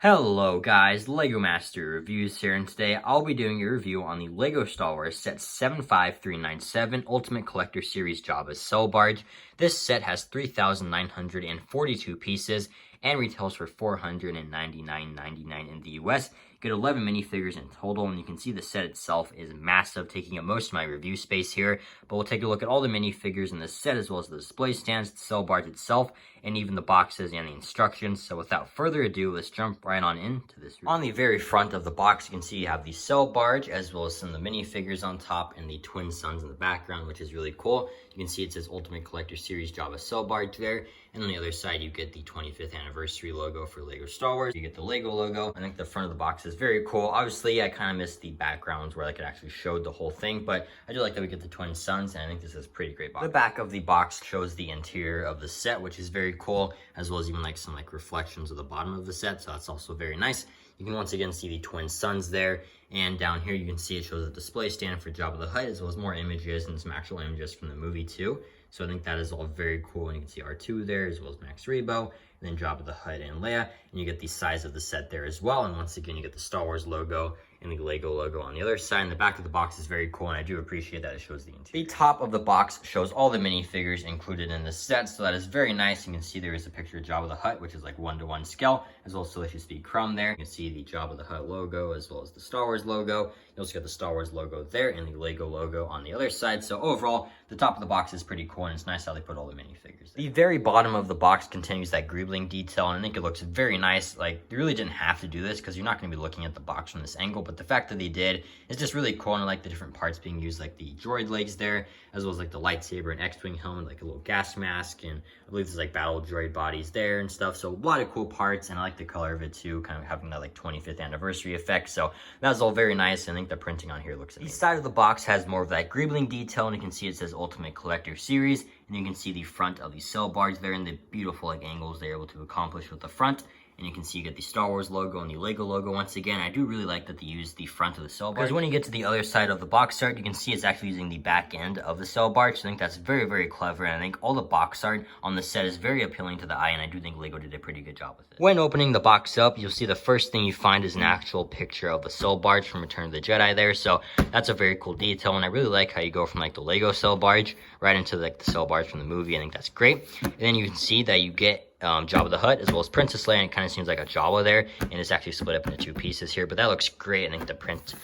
Hello guys, Lego Master Reviews here, and today I'll be doing a review on the LEGO Star Wars Set 75397 Ultimate Collector Series Jabba Barge. This set has 3,942 pieces and retails for $499.99 in the US. You get 11 minifigures in total, and you can see the set itself is massive, taking up most of my review space here. But we'll take a look at all the minifigures in the set, as well as the display stands, the cell barge itself, and even the boxes and the instructions. So without further ado, let's jump right on into this review. On the very front of the box, you can see you have the cell barge, as well as some of the minifigures on top, and the twin suns in the background, which is really cool. You can see it says Ultimate Collector Series Jabba Cell Barge there. And on the other side, you get the 25th anniversary logo for LEGO Star Wars. You get the LEGO logo. I think the front of the box is very cool. Obviously, I kind of missed the backgrounds where I could actually show the whole thing, but I do like that we get the twin suns, and I think this is a pretty great box. The back of the box shows the interior of the set, which is very cool, as well as even like some reflections of the bottom of the set, so that's also very nice. You can once again see the twin suns there, and down here you can see it shows a display stand for Jabba the Hutt, as well as more images and some actual images from the movie too. So I think that is all very cool, and you can see R2 there, as well as Max Rebo, and then Jabba the Hutt and Leia, and you get the size of the set there as well, and once again you get the Star Wars logo and the LEGO logo on the other side. And the back of the box is very cool, and I do appreciate that it shows the interior. The top of the box shows all the minifigures included in the set, so that is very nice. You can see there is a picture of Jabba the Hutt, which is like 1-to-1 scale, as well as Delicious Bee Crumb there. You can see the Jabba the Hutt logo, as well as the Star Wars logo. You also get the Star Wars logo there, and the LEGO logo on the other side. So overall, the top of the box is pretty cool, and it's nice how they put all the minifigures there. The very bottom of the box continues that greebling detail, and I think it looks very nice. Like, they really didn't have to do this, because you're not going to be looking at the box from this angle, but the fact that they did is just really cool, and I like the different parts being used, like the droid legs there, as well as like the lightsaber and X-Wing helmet, like a little gas mask, and I believe there's like battle droid bodies there and stuff. So a lot of cool parts, and I like the color of it too, kind of having that like 25th anniversary effect. So that's all very nice, and I think the printing on here looks amazing. The side of the box has more of that greebling detail, and you can see it says Ultimate Collector Series, and you can see the front of the cell barge there and the beautiful like angles they're able to accomplish with the front. And you can see you get the Star Wars logo and the LEGO logo once again. I do really like that they use the front of the cell barge, because when you get to the other side of the box art, you can see it's actually using the back end of the cell barge. So I think that's very, very clever, and I think all the box art on the set is very appealing to the eye, and I do think LEGO did a pretty good job with it. When opening the box up, you'll see the first thing you find is an actual picture of the cell barge from Return of the Jedi there. So that's a very cool detail, and I really like how you go from like the LEGO cell barge right into like the cell barge from the movie. I think that's great. And then you can see that you get Jabba the Hutt, as well as Princess Leia, and it kind of seems like a Jawa there, and it's actually split up into two pieces here, but that looks great. I think the print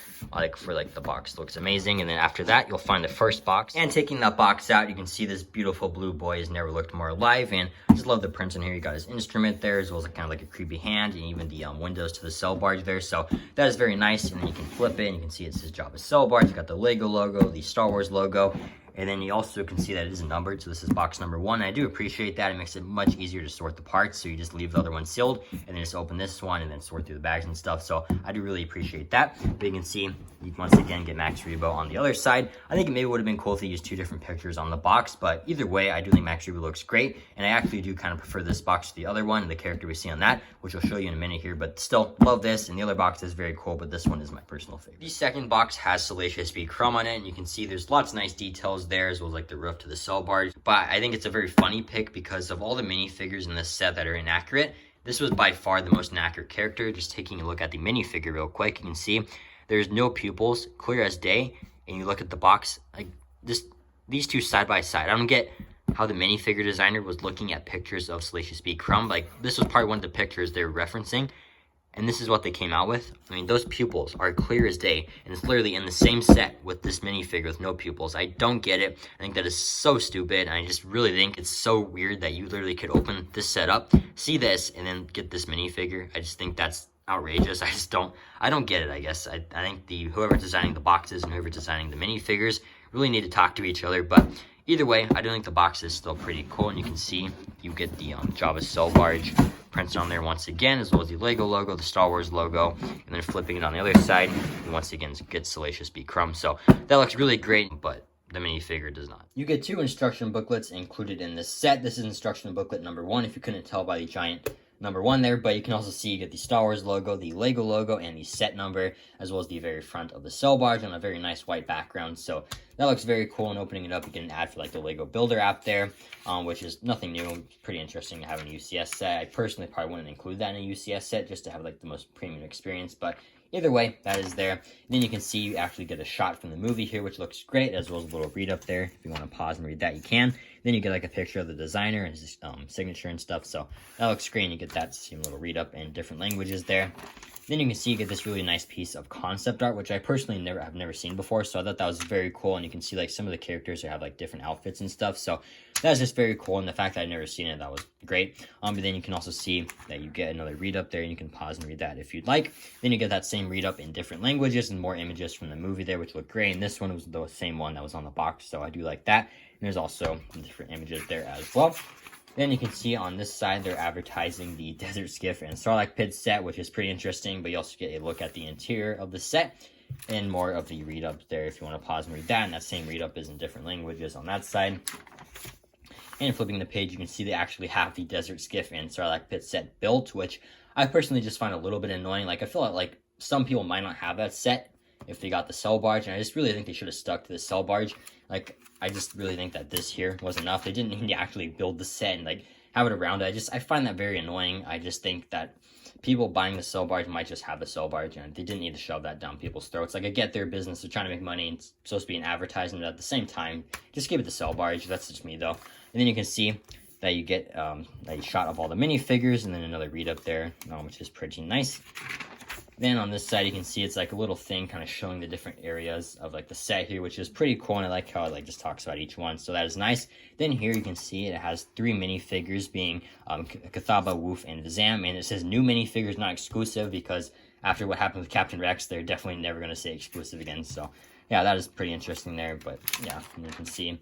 for the box looks amazing. And then after that, you'll find the first box, and taking that box out, you can see this beautiful blue boy has never looked more alive, and I just love the prints in here. You got his instrument there, as well as kind of like a creepy hand, and even the windows to the cell barge there. So that is very nice. And then you can flip it, and you can see it says Jabba cell barge. You got the LEGO logo, the Star Wars logo, and then you also can see that it is numbered, so this is box number 1. I do appreciate that. It makes it much easier to sort the parts, so you just leave the other one sealed, and then just open this one, and then sort through the bags and stuff. So I do really appreciate that. But you can see, you can once again get Max Rebo on the other side. I think it maybe would have been cool if they used 2 different pictures on the box, but either way, I do think Max Rebo looks great, and I actually do kind of prefer this box to the other one, and the character we see on that, which I'll show you in a minute here, but still love this, and the other box is very cool, but this one is my personal favorite. The second box has Salacious Bee Crumb on it, and you can see there's lots of nice details there, as well as like the roof to the cell barge. But I think it's a very funny pick, because of all the minifigures in this set that are inaccurate, this was by far the most inaccurate character. Just taking a look at the minifigure real quick, you can see there's no pupils, clear as day, and you look at the box, like these two side by side. I don't get how the minifigure designer was looking at pictures of Salacious Bee Crumb. Like, this was probably one of the pictures they were referencing, and this is what they came out with. I mean, those pupils are clear as day, and it's literally in the same set with this minifigure with no pupils. I don't get it. I think that is so stupid, and I just really think it's so weird that you literally could open this set up, see this, and then get this minifigure. I just think that's outrageous. I don't get it, I guess. I think whoever's designing the boxes and whoever's designing the minifigures really need to talk to each other, but either way, I do think the box is still pretty cool, and you can see you get the Jabba cell barge printed on there once again, as well as the LEGO logo, the Star Wars logo, and then flipping it on the other side, and once again, get Salacious Bee Crumb. So that looks really great, but the minifigure does not. You get 2 instruction booklets included in this set. This is instruction booklet number 1, if you couldn't tell by the giant number 1 there, but you can also see you get the Star Wars logo, the Lego logo, and the set number, as well as the very front of the cell barge on a very nice white background. So that looks very cool, and opening it up, you get an ad for like the Lego Builder app there, which is nothing new. Pretty interesting to have in a UCS set. I personally probably wouldn't include that in a UCS set just to have like the most premium experience, but either way, that is there. And then you can see you actually get a shot from the movie here, which looks great, as well as a little read up there. If you want to pause and read that, you can. Then you get like a picture of the designer and his signature and stuff. So that looks great, and you get that same little read up in different languages there. Then you can see you get this really nice piece of concept art, which I personally have never seen before. So I thought that was very cool, and you can see like some of the characters have like different outfits and stuff. So that's just very cool, and the fact that I'd never seen it, that was great. But then you can also see that you get another read up there, and you can pause and read that if you'd like. Then you get that same read up in different languages and more images from the movie there, which look great. And this one was the same one that was on the box, so I do like that. And there's also different images there as well. Then you can see on this side, they're advertising the Desert Skiff and Sarlacc Pit set, which is pretty interesting, but you also get a look at the interior of the set and more of the read-up there if you want to pause and read that, and that same read-up is in different languages on that side. And flipping the page, you can see they actually have the Desert Skiff and Sarlacc Pit set built, which I personally just find a little bit annoying. Like, I feel like some people might not have that set if they got the cell barge, and I just really think they should have stuck to the cell barge. Like, I just really think that this here was enough. They didn't need to actually build the set and like have it around it. I find that very annoying. I just think that people buying the cell barge might just have the cell barge, and they didn't need to shove that down people's throats. Like, I get their business, they're trying to make money, and it's supposed to be an advertisement, but at the same time, just give it the cell barge. That's just me though. And then you can see that you get a shot of all the minifigures, and then another read up there, which is pretty nice. Then on this side, you can see it's like a little thing kind of showing the different areas of like the set here, which is pretty cool, and I like how it like just talks about each one, so that is nice. Then here you can see it has 3 minifigures being Cathaba, Woof, and Vizam, and it says new minifigures, not exclusive, because after what happened with Captain Rex, they're definitely never going to say exclusive again. So yeah, that is pretty interesting there. But yeah, and you can see you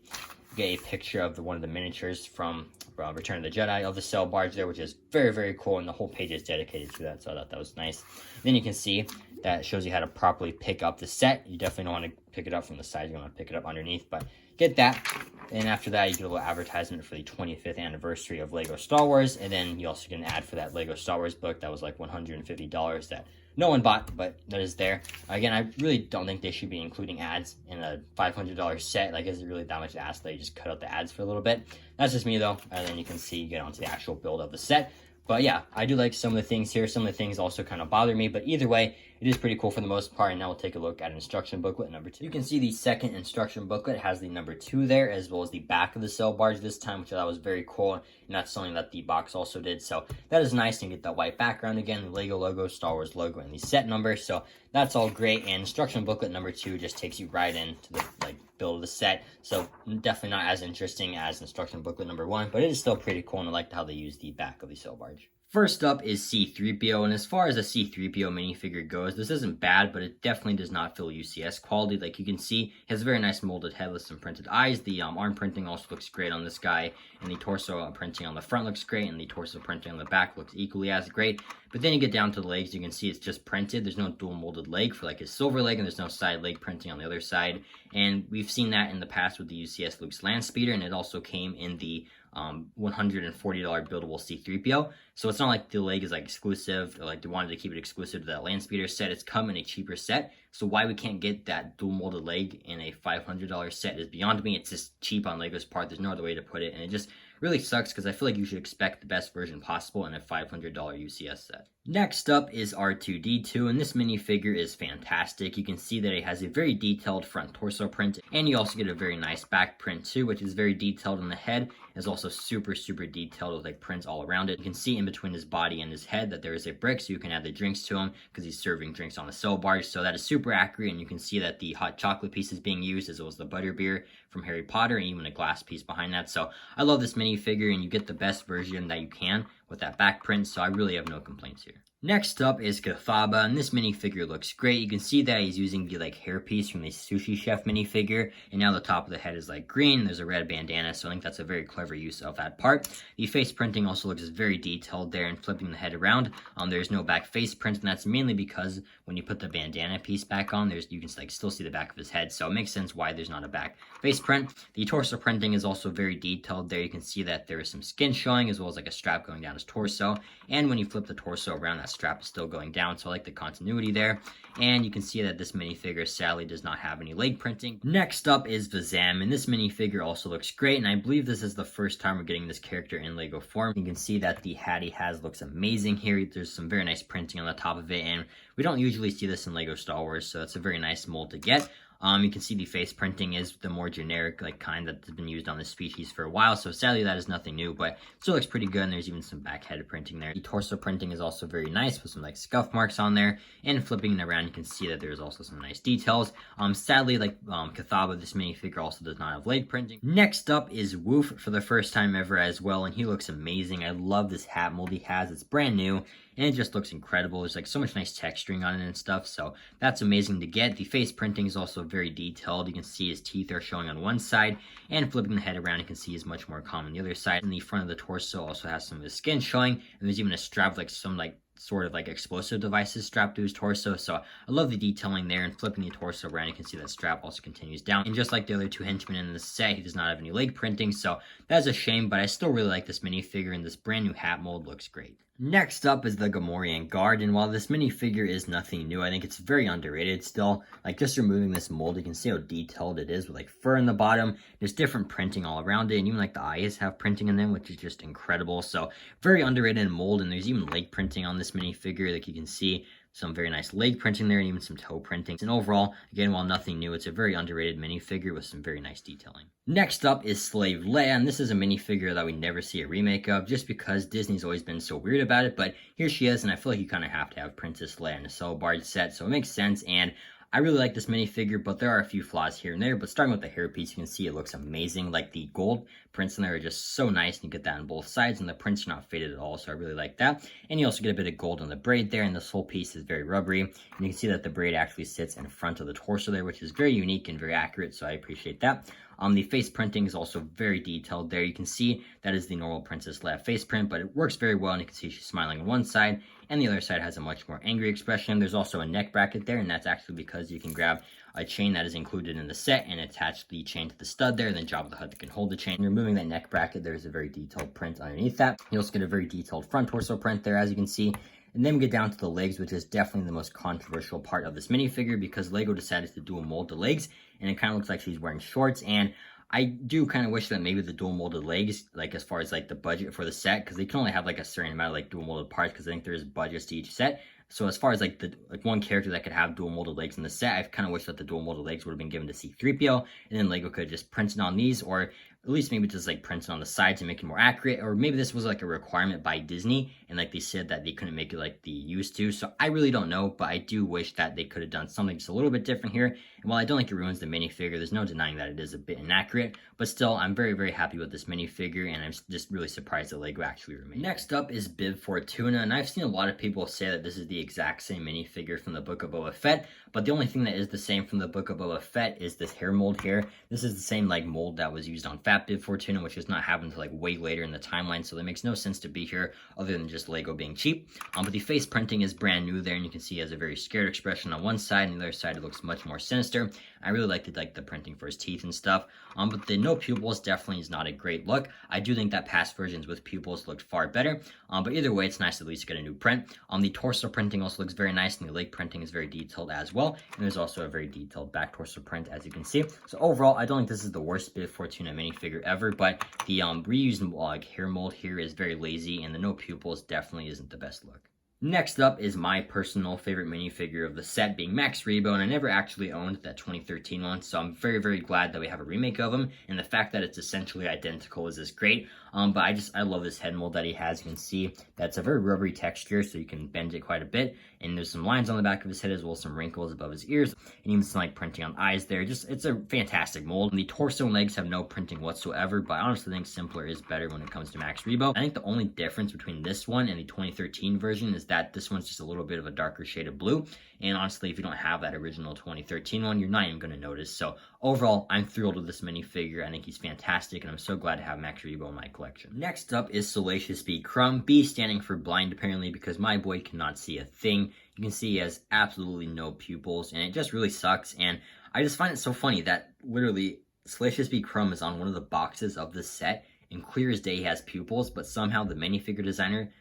get a picture of one of the miniatures from Return of the Jedi of the cell barge there, which is very, very cool, and the whole page is dedicated to that, so I thought that was nice. Then you can see that it shows you how to properly pick up the set. You definitely don't want to pick it up from the side, you want to pick it up underneath, but get that. And after that, you get a little advertisement for the 25th anniversary of Lego Star Wars, and then you also get an ad for that Lego Star Wars book that was like $150 that no one bought, but that is there. Again, I really don't think they should be including ads in a $500 set. Like, is it really that much to ask that you just cut out the ads for a little bit? That's just me, though. And then you can see, you get onto the actual build of the set. But yeah, I do like some of the things here. Some of the things also kind of bother me, but either way, it is pretty cool for the most part. And now we'll take a look at instruction booklet number 2. You can see the second instruction booklet has the number 2 there, as well as the back of the cell barge this time, which I thought was very cool. And that's something that the box also did. So that is nice. You get that white background again, the Lego logo, Star Wars logo, and the set number. So that's all great. And instruction booklet number 2 just takes you right into the build of the set. So definitely not as interesting as instruction booklet number 1, but it is still pretty cool, and I like how they use the back of the cell barge. First up is C-3PO, and as far as a C-3PO minifigure goes, this isn't bad, but it definitely does not feel UCS quality. Like you can see, he has a very nice molded head with some printed eyes. The arm printing also looks great on this guy, and the torso printing on the front looks great, and the torso printing on the back looks equally as great. But then you get down to the legs, you can see it's just printed. There's no dual molded leg for like his silver leg, and there's no side leg printing on the other side. And we've seen that in the past with the UCS Luke's Landspeeder, and it also came in the $140 buildable C-3PO. So it's not like the leg is like exclusive, or like they wanted to keep it exclusive to that Landspeeder set. It's come in a cheaper set. So why we can't get that dual molded leg in a $500 set is beyond me. It's just cheap on Lego's part. There's no other way to put it, and it just really sucks because I feel like you should expect the best version possible in a $500 UCS set. Next up is R2-D2, and this minifigure is fantastic. You can see that it has a very detailed front torso print, and you also get a very nice back print too, which is very detailed on the head. It's also super, super detailed with like prints all around it. You can see in between his body and his head that there is a brick, so you can add the drinks to him because he's serving drinks on the cell barge. So that is super accurate, and you can see that the hot chocolate piece is being used, as well as the butterbeer from Harry Potter, and even a glass piece behind that. So I love this minifigure, and you get the best version that you can with that back print, so I really have no complaints here. Next up is Cathaba, and this minifigure looks great. You can see that he's using the like hairpiece from the Sushi Chef minifigure, and now the top of the head is like green. There's a red bandana, so I think that's a very clever use of that part. The face printing also looks very detailed there, and flipping the head around, there's no back face print, and that's mainly because when you put the bandana piece back on, you can like still see the back of his head, so it makes sense why there's not a back face print. The torso printing is also very detailed there. You can see that there is some skin showing, as well as like a strap going down his his torso. And when you flip the torso around, that strap is still going down, so I like the continuity there. And you can see that this minifigure sadly does not have any leg printing. Next up is Vazam, and this minifigure also looks great, and I believe this is the first time we're getting this character in Lego form. You can see that the hat he has looks amazing here. There's some very nice printing on the top of it, and we don't usually see this in Lego Star Wars, so it's a very nice mold to get. You can see the face printing is the more generic kind that's been used on this species for a while, so sadly that is nothing new, but still looks pretty good, and there's even some back-headed printing there. The torso printing is also very nice with some scuff marks on there, and flipping it around you can see that there's also some nice details. Sadly, Cathaba, this minifigure also does not have leg printing. Next up is Woof for the first time ever as well, and he looks amazing. I love this hat mold he has. It's brand new, and it just looks incredible. There's so much nice texturing on it and stuff, so that's amazing to get. The face printing is also very detailed. You can see his teeth are showing on one side, and flipping the head around you can see is much more common on the other side. And the front of the torso also has some of his skin showing, and there's even a strap some sort of explosive devices strapped to his torso. So I love the detailing there, and flipping the torso around you can see that strap also continues down. And just like the other two henchmen in the set, he does not have any leg printing, so that's a shame, but I still really like this minifigure, and this brand new hat mold looks great. Next up is the Gamorrean Guard, and while this minifigure is nothing new, I think it's very underrated still. Just removing this mold, you can see how detailed it is with fur in the bottom. There's different printing all around it, and even the eyes have printing in them, which is just incredible. So very underrated mold, and there's even leg printing on this minifigure. You can see some very nice leg printing there, and even some toe printing. And overall, again, while nothing new, it's a very underrated minifigure with some very nice detailing. Next up is Slave Leia, and this is a minifigure that we never see a remake of, just because Disney's always been so weird about it, but here she is, and I feel like you kind of have to have Princess Leia in a Soul Barge set, so it makes sense, and I really like this minifigure, but there are a few flaws here and there. But starting with the hairpiece, you can see it looks amazing. The gold prints in there are just so nice, and you get that on both sides, and the prints are not faded at all, so I really like that. And you also get a bit of gold on the braid there, and this whole piece is very rubbery. And you can see that the braid actually sits in front of the torso there, which is very unique and very accurate, so I appreciate that. The face printing is also very detailed there. You can see that is the normal Princess Leia face print, but it works very well, and you can see she's smiling on one side, and the other side has a much more angry expression. There's also a neck bracket there, and that's actually because you can grab a chain that is included in the set and attach the chain to the stud there, and then Jabba the Hutt can hold the chain. Removing that neck bracket, there's a very detailed print underneath that. You also get a very detailed front torso print there, as you can see. And then we get down to the legs, which is definitely the most controversial part of this minifigure, because Lego decided to dual mold the legs, and it kind of looks like she's wearing shorts. And I do kind of wish that maybe the dual molded legs, as far as the budget for the set, because they can only have a certain amount of dual molded parts, because I think there's budgets to each set. So as far as the one character that could have dual molded legs in the set, I kind of wish that the dual molded legs would have been given to C-3PO, and then Lego could have just printed on these, or at least maybe just printed on the side to make it more accurate, or maybe this was a requirement by Disney, and they said that they couldn't make it they used to. So I really don't know, but I do wish that they could have done something just a little bit different here. And while I don't think it ruins the minifigure, there's no denying that it is a bit inaccurate, but still, I'm very, very happy with this minifigure, and I'm just really surprised that Lego actually remained. Next up is Bib Fortuna, and I've seen a lot of people say that this is the exact same minifigure from the Book of Boba Fett, but the only thing that is the same from the Book of Boba Fett is this hair mold here. This is the same mold that was used on Fat Bib Fortuna, which has not happened until way later in the timeline, so that makes no sense to be here other than just Lego being cheap. But the face printing is brand new there, and you can see he has a very scared expression on one side, and the other side it looks much more sinister. I really like the printing for his teeth and stuff. But the no pupils definitely is not a great look. I do think that past versions with pupils looked far better. But either way, it's nice to at least get a new print. The torso printing also looks very nice, and the leg printing is very detailed as well. And there's also a very detailed back torso print, as you can see. So overall, I don't think this is the worst Bib Fortuna minifigure ever, but the reused hair mold here is very lazy, and the no pupils definitely isn't the best look. Next up is my personal favorite minifigure of the set, being Max Rebo, and I never actually owned that 2013 one, so I'm very, very glad that we have a remake of him, and the fact that it's essentially identical is just great. But I love this head mold that he has. You can see that's a very rubbery texture, so you can bend it quite a bit, and there's some lines on the back of his head as well as some wrinkles above his ears, and even some printing on eyes there. It's a fantastic mold. And the torso and legs have no printing whatsoever, but I honestly think simpler is better when it comes to Max Rebo. I think the only difference between this one and the 2013 version is that this one's just a little bit of a darker shade of blue, and honestly, if you don't have that original 2013 one, you're not even going to notice. So overall, I'm thrilled with this minifigure. I think he's fantastic, and I'm so glad to have Max Rebo in my collection. Next up is Salacious B. Crumb, B standing for blind apparently, because my boy cannot see a thing. You can see he has absolutely no pupils, and it just really sucks, and I just find it so funny that literally Salacious B. Crumb is on one of the boxes of this set, and clear as day he has pupils, but somehow the minifigure designer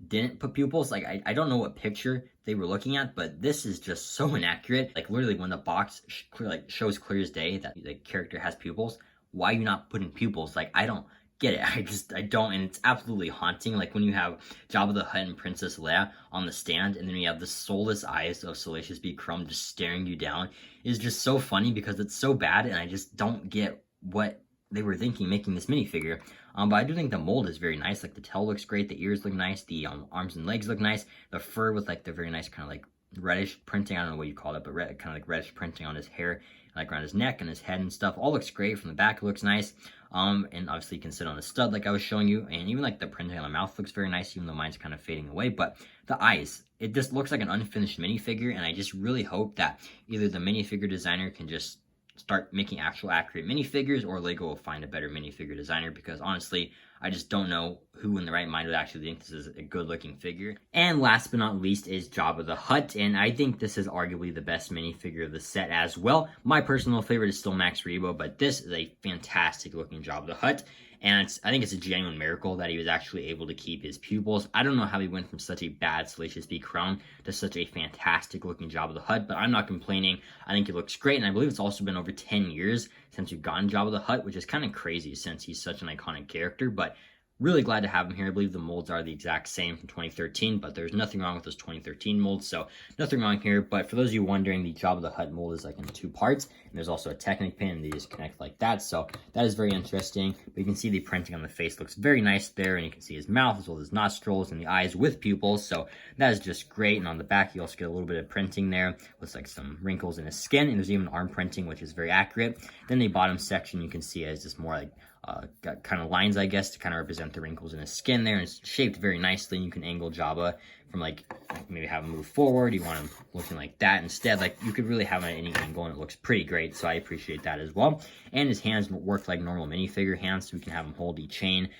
didn't put pupils. Like, I don't know what picture they were looking at, but this is just so inaccurate. Like, literally when the box shows clear as day that the character has pupils, why are you not putting pupils? Like, I don't get it. I don't, and it's absolutely haunting. Like when you have Jabba the Hutt and Princess Leia on the stand, and then you have the soulless eyes of Salacious B. Crumb just staring you down, is just so funny because it's so bad, and I just don't get what they were thinking making this minifigure. But I do think the mold is very nice. Like the tail looks great, the ears look nice, the arms and legs look nice, the fur with like the very nice kind of like reddish printing, I don't know what you call it, but kind of like reddish printing on his hair, like around his neck and his head and stuff, all looks great. From the back, it looks nice. And obviously you can sit on a stud like I was showing you, and even like the printing on the mouth looks very nice, even though mine's kind of fading away. But the eyes, it just looks like an unfinished minifigure, and I just really hope that either the minifigure designer can just start making actual accurate minifigures, or Lego will find a better minifigure designer, because honestly, I just don't know who in the right mind would actually think this is a good looking figure. And last but not least is Jabba the Hutt, and I think this is arguably the best minifigure of the set as well. My personal favorite is still Max Rebo, but this is a fantastic looking Jabba the Hutt. And I think it's a genuine miracle that he was actually able to keep his pupils. I don't know how he went from such a bad Salacious B. Crumb to such a fantastic looking Jabba the Hutt, but I'm not complaining. I think it looks great, and I believe it's also been over 10 years since we've gotten Jabba the Hutt, which is kind of crazy since he's such an iconic character, but really glad to have him here. I believe the molds are the exact same from 2013, but there's nothing wrong with those 2013 molds, so nothing wrong here. But for those of you wondering, the Jabba the Hutt mold is like in 2 parts, and there's also a Technic pin, and they just connect like that, so that is very interesting. But you can see the printing on the face looks very nice there, and you can see his mouth as well as his nostrils and the eyes with pupils, so that is just great. And on the back, you also get a little bit of printing there with like some wrinkles in his skin, and there's even arm printing, which is very accurate. Then the bottom section you can see as just more like got kind of lines, I guess, to kind of represent the wrinkles in his skin there, and it's shaped very nicely. And you can angle Jabba from like maybe have him move forward. You want him looking like that instead. Like you could really have him at any angle, and it looks pretty great. So I appreciate that as well. And his hands work like normal minifigure hands, so we can have him hold the chain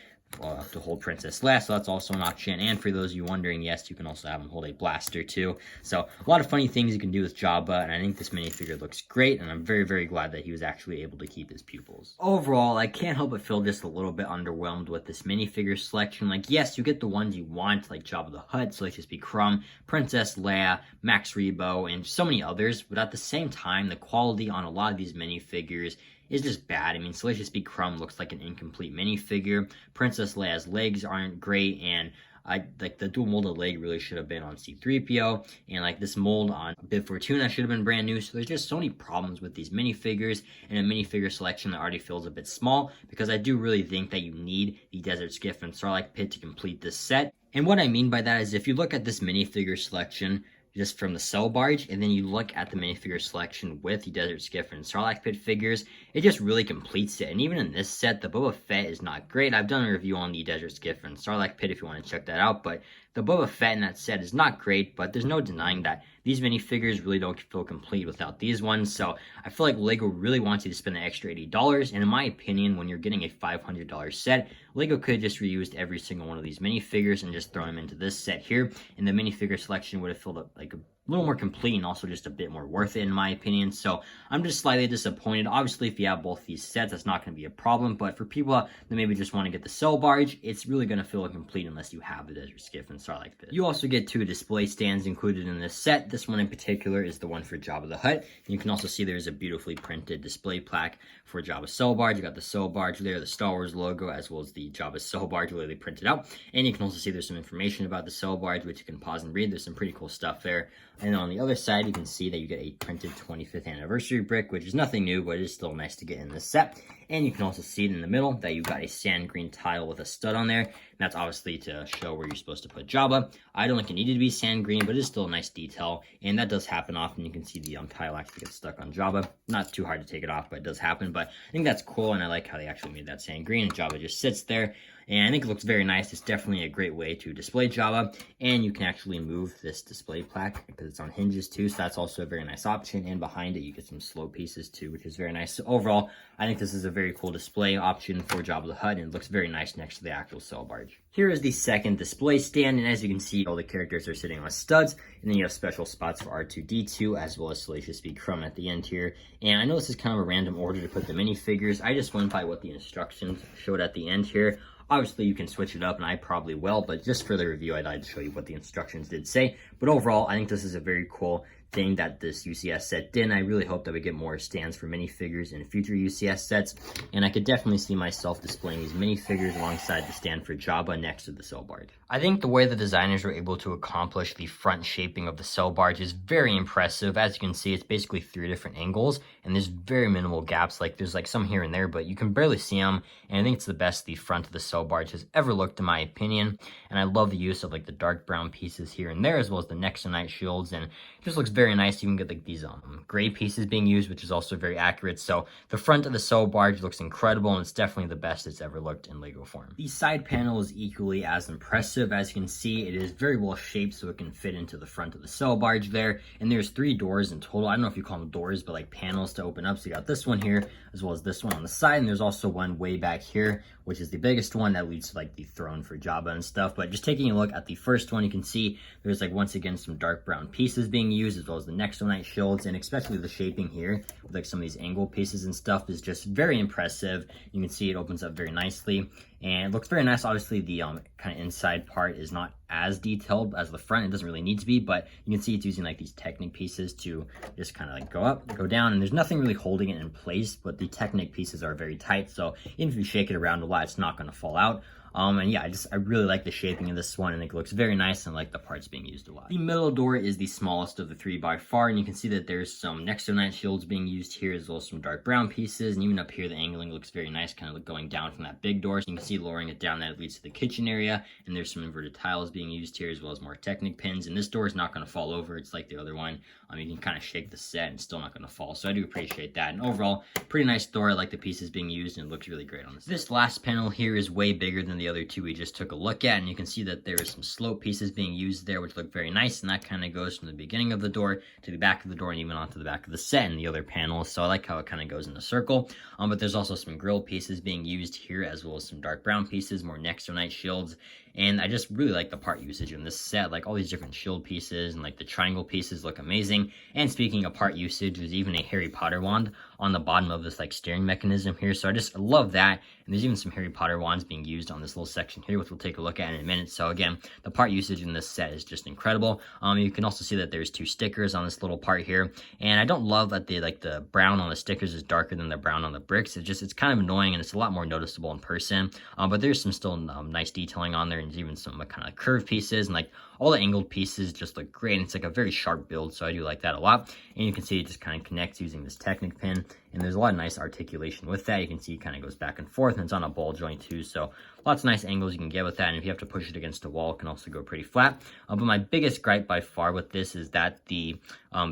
to hold Princess Leia, so that's also an option. And for those of you wondering, yes, you can also have him hold a blaster too. So a lot of funny things you can do with Jabba, and I think this minifigure looks great, and I'm very, very glad that he was actually able to keep his pupils. Overall, I can't help but feel just a little bit underwhelmed with this minifigure selection. Like, yes, you get the ones you want, like Jabba the Hutt, Salacious B. Crumb, Princess Leia, Max Rebo, and so many others, but at the same time, the quality on a lot of these minifigures is just bad. I mean, Salacious B. Crumb looks like an incomplete minifigure. Princess Leia's legs aren't great, and like the dual molded leg really should have been on C-3PO, and like this mold on Bib Fortuna should have been brand new. So there's just so many problems with these minifigures, and a minifigure selection that already feels a bit small, because I do really think that you need the Desert Skiff and Sarlacc pit to complete this set. And what I mean by that is, if you look at this minifigure selection just from the Cell Barge, and then you look at the minifigure selection with the Desert Skiff and Sarlacc pit figures, it just really completes it. And even in this set, the Boba Fett is not great. I've done a review on the Desert Skiff and Sarlacc pit if you want to check that out, but the Boba Fett in that set is not great, but there's no denying that these minifigures really don't feel complete without these ones. So I feel like LEGO really wants you to spend the extra $80, and in my opinion, when you're getting a $500 set, LEGO could have just reused every single one of these minifigures and just thrown them into this set here, and the minifigure selection would have filled up like a little more complete and also just a bit more worth it in my opinion. So I'm just slightly disappointed. Obviously, if you have both these sets, that's not going to be a problem, but for people that maybe just want to get the Cell Barge, it's really going to feel incomplete unless you have the Desert Skiff and Sarlacc pit. You also get 2 display stands included in this set. This one in particular is the one for Jabba the Hutt. You can also see there's a beautifully printed display plaque for Jabba's Cell Barge. You got the Cell Barge there, the Star Wars logo, as well as the Jabba's Cell Barge literally printed out. And you can also see there's some information about the Cell Barge, which you can pause and read. There's some pretty cool stuff there. And then on the other side, you can see that you get a printed 25th anniversary brick, which is nothing new, but it is still nice to get in this set. And you can also see it in the middle that you've got a sand green tile with a stud on there. And that's obviously to show where you're supposed to put Jabba. I don't think it needed to be sand green, but it's still a nice detail. And that does happen often. You can see the tile actually gets stuck on Jabba. Not too hard to take it off, but it does happen. But I think that's cool, and I like how they actually made that sand green, and Jabba just sits there. And I think it looks very nice. It's definitely a great way to display Jabba. And you can actually move this display plaque because it's on hinges too. So that's also a very nice option. And behind it, you get some slow pieces too, which is very nice. So overall, I think this is a very cool display option for Jabba the Hutt, and it looks very nice next to the actual Cell Barge. Here is the second display stand, and as you can see, all the characters are sitting on studs, and then you have special spots for R2-D2, as well as Salacious B. Crumb at the end here. And I know this is kind of a random order to put the minifigures. I just went by what the instructions showed at the end here. Obviously, you can switch it up, and I probably will, but just for the review, I'd like to show you what the instructions did say. But overall, I think this is a very cool thing that this UCS set did, and I really hope that we get more stands for minifigures in future UCS sets, and I could definitely see myself displaying these minifigures alongside the stand for Jabba next to the Cell Barge. I think the way the designers were able to accomplish the front shaping of the Cell Barge is very impressive. As you can see, it's basically 3 different angles, and there's very minimal gaps. Like, there's like some here and there, but you can barely see them, and I think it's the best the front of the Cell Barge has ever looked, in my opinion. And I love the use of like the dark brown pieces here and there, as well as the next to night shields, and it just looks very nice. You can get like these gray pieces being used, which is also very accurate. So the front of the Cell Barge looks incredible, and it's definitely the best it's ever looked in Lego form. The side panel is equally as impressive. As you can see, it is very well shaped, so it can fit into the front of the Cell Barge there. And there's 3 doors in total. I don't know if you call them doors, but like panels to open up. So you got this one here, as well as this one on the side, and there's also one way back here, which is the biggest one that leads to like the throne for Jabba and stuff. But just taking a look at the first one, you can see there's like once again some dark brown pieces being used, as well as the next to night shields, and especially the shaping here with like some of these angle pieces and stuff is just very impressive. You can see it opens up very nicely, and it looks very nice. Obviously, the kind of inside part is not as detailed as the front. It doesn't really need to be, but you can see it's using like these Technic pieces to just kind of like go up, go down, and there's nothing really holding it in place, but the Technic pieces are very tight, so even if you shake it around a lot, it's not going to fall out. And yeah, I really like the shaping of this one, and it looks very nice, and like the parts being used a lot. The middle door is the smallest of the 3 by far, and you can see that there's some next to night shields being used here, as well as some dark brown pieces, and even up here the angling looks very nice, kind of going down from that big door. So you can see lowering it down, that it leads to the kitchen area, and there's some inverted tiles being used here, as well as more Technic pins, and this door is not going to fall over. It's like the other one. You can kind of shake the set and it's still not going to fall, so I do appreciate that. And overall, pretty nice door. I like the pieces being used, and it looks really great on this. This last panel here is way bigger than the other 2 we just took a look at, and you can see that there is some slope pieces being used there, which look very nice, and that kind of goes from the beginning of the door to the back of the door, and even onto the back of the set and the other panels. So I like how it kind of goes in a circle. But there's also some grill pieces being used here, as well as some dark brown pieces, more next to night shields. And I just really like the part usage in this set. Like all these different shield pieces and like the triangle pieces look amazing. And speaking of part usage, there's even a Harry Potter wand on the bottom of this like steering mechanism here. So I just love that. And there's even some Harry Potter wands being used on this little section here, which we'll take a look at in a minute. So again, the part usage in this set is just incredible. You can also see that there's 2 stickers on this little part here. And I don't love that the brown on the stickers is darker than the brown on the bricks. It's kind of annoying, and it's a lot more noticeable in person. But there's some still nice detailing on there, and there's even some kind of curved pieces, and like all the angled pieces just look great, and it's like a very sharp build, so I do like that a lot. And you can see it just kind of connects using this Technic pin, and there's a lot of nice articulation with that. You can see it kind of goes back and forth, and it's on a ball joint too, so lots of nice angles you can get with that. And if you have to push it against a wall, it can also go pretty flat. But my biggest gripe by far with this is that the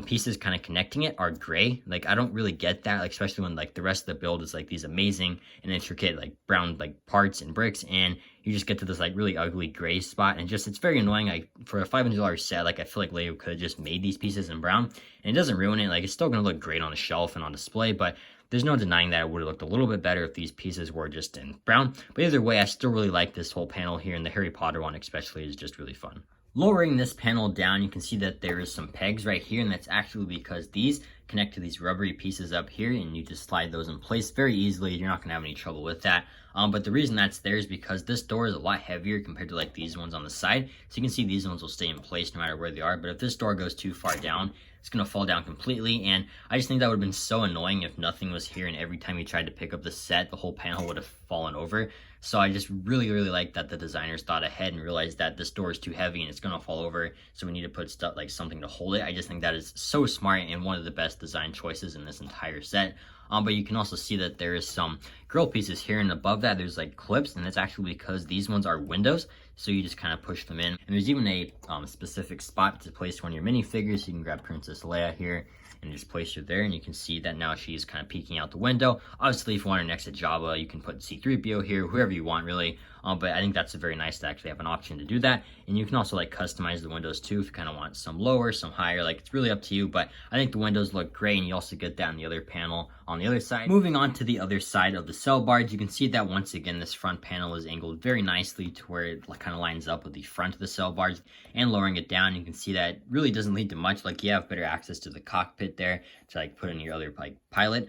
pieces kind of connecting it are gray. Like, I don't really get that, like especially when like the rest of the build is like these amazing and intricate like brown like parts and bricks, and you just get to this like really ugly gray spot, and just it's very annoying. Like for a $500 set, like I feel like Lego could have just made these pieces in brown, and it doesn't ruin it. Like it's still gonna look great on a shelf and on display, but there's no denying that it would have looked a little bit better if these pieces were just in brown. But either way, I still really like this whole panel here, and the Harry Potter one especially is just really fun. Lowering this panel down, you can see that there is some pegs right here, and that's actually because these connect to these rubbery pieces up here, and you just slide those in place very easily. You're not gonna have any trouble with that. But the reason that's there is because this door is a lot heavier compared to like these ones on the side. So you can see these ones will stay in place no matter where they are. But if this door goes too far down, it's gonna fall down completely. And I just think that would have been so annoying if nothing was here, and every time you tried to pick up the set, the whole panel would have fallen over. So I just really like that the designers thought ahead and realized that this door is too heavy and it's gonna fall over, so we need to put stuff like something to hold it. I just think that is so smart and one of the best design choices in this entire set. But you can also see that there is some grill pieces here, and above that there's like clips, and that's actually because these ones are windows, so you just kind of push them in. And there's even a specific spot to place one of your minifigures. So you can grab Princess Leia here and just place her there, and you can see that now she's kind of peeking out the window. Obviously, if you want her next to Jabba, you can put C-3PO here, whoever you want really. but I think that's very nice to actually have an option to do that. And you can also like customize the windows too if you kind of want some lower, some higher, like it's really up to you. But I think the windows look great, and you also get that in the other panel on the other side. Moving on to the other side of the cell barge, you can see that once again this front panel is angled very nicely to where it kind of lines up with the front of the cell barge. And lowering it down, you can see that it really doesn't lead to much. Like you have better access to the cockpit there to like put in your other like pilot,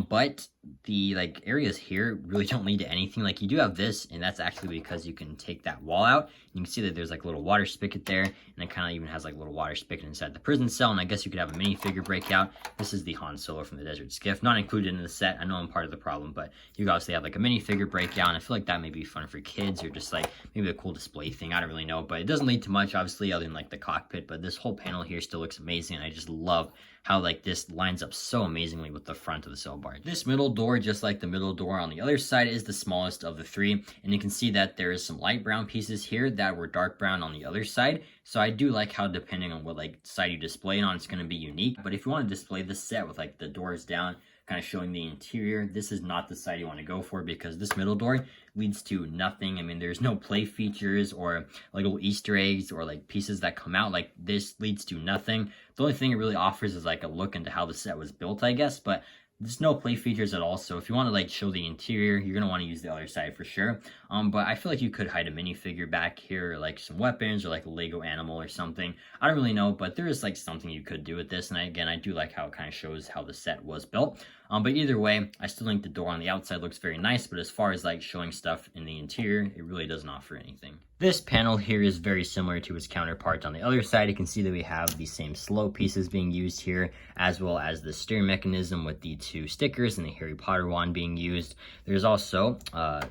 but the like areas here really don't lead to anything. Like you do have this, and that's actually because you can take that wall out. You can see that there's like a little water spigot there, and it kind of even has like a little water spigot inside the prison cell. And I guess you could have a minifigure breakout. This is the Han Solo from the Desert Skiff, not included in the set. I know I'm part of the problem, but you could obviously have like a minifigure breakout, and I feel like that may be fun for kids, or just like maybe a cool display thing. I don't really know, but it doesn't lead to much obviously other than like the cockpit. But this whole panel here still looks amazing, and I just love how like this lines up so amazingly with the front of the cell barge. This middle door, just like the middle door on the other side, is the smallest of the three, and you can see that there is some light brown pieces here that were dark brown on the other side. So I do like how depending on what like side you display it on, it's going to be unique. But if you want to display this set with like the doors down, kind of showing the interior, this is not the side you want to go for, because this middle door leads to nothing. I mean, there's no play features or like little Easter eggs or like pieces that come out. Like this leads to nothing. The only thing it really offers is like a look into how the set was built, I guess, but there's no play features at all. So if you want to like show the interior, you're going to want to use the other side for sure. But I feel like you could hide a minifigure back here, or like some weapons, or like a Lego animal or something. I don't really know, but there is like something you could do with this. And again, I do like how it kind of shows how the set was built. But either way, I still think the door on the outside looks very nice, but as far as like showing stuff in the interior, it really doesn't offer anything. This panel here is very similar to its counterpart on the other side. You can see that we have the same slow pieces being used here, as well as the steering mechanism with the two stickers and the Harry Potter wand being used. There's also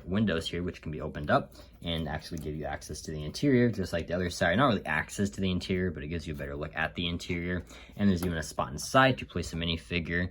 windows here which can be opened up and actually give you access to the interior, just like the other side. Not really access to the interior, but it gives you a better look at the interior. And there's even a spot inside to place a minifigure.